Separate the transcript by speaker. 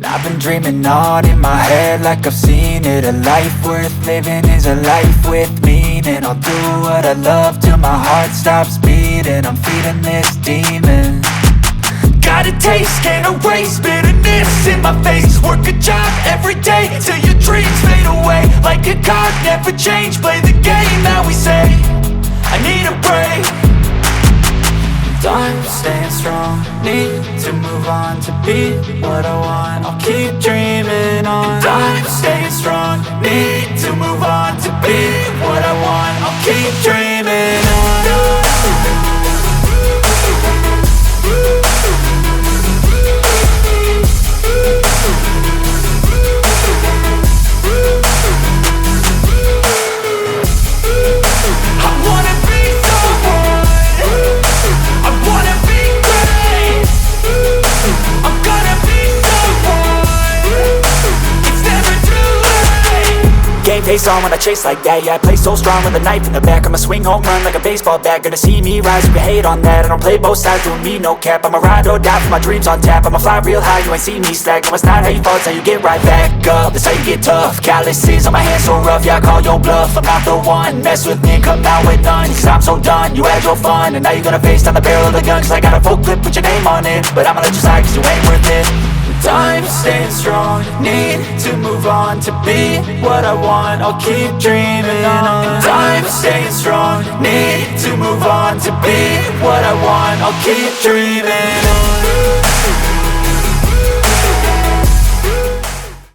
Speaker 1: I've been dreaming on in my head like I've seen it. A life worth living is a life with meaning. I'll do what I love till my heart stops beating. I'm feeding this demon. Got a taste, can't erase bitterness in my face. Work a job every day till your dreams fade away. Like a card, never change, play the game that we say. I need a break. I'm staying strong, need to move on to be what I want. I'll keep dreaming on. I'm staying strong, need to move on to be what I want. I'll keep dreaming on. Face on when I chase like that. Yeah, I play so strong with a knife in the back. I'ma swing home run like a baseball bat. Gonna see me rise, you can hate on that. I don't play both sides, doing me no cap. I'ma ride or die for my dreams on tap. I'ma fly real high, you ain't see me slack. No, it's not how you fall, it's how you get right back up. That's how you get tough. Calluses on my hands so rough, yeah, I call your bluff. I'm not the one, mess with me and come out with none. Cause I'm so done, you had your fun. And now you're gonna face down the barrel of the gun. Cause I got a full clip with your name on it. But I'ma let you slide cause you ain't worth it. I'm staying strong, need to move on to be what I want. I'll keep dreaming on. I'm staying strong, need to move on to be what I want. I'll keep dreaming on.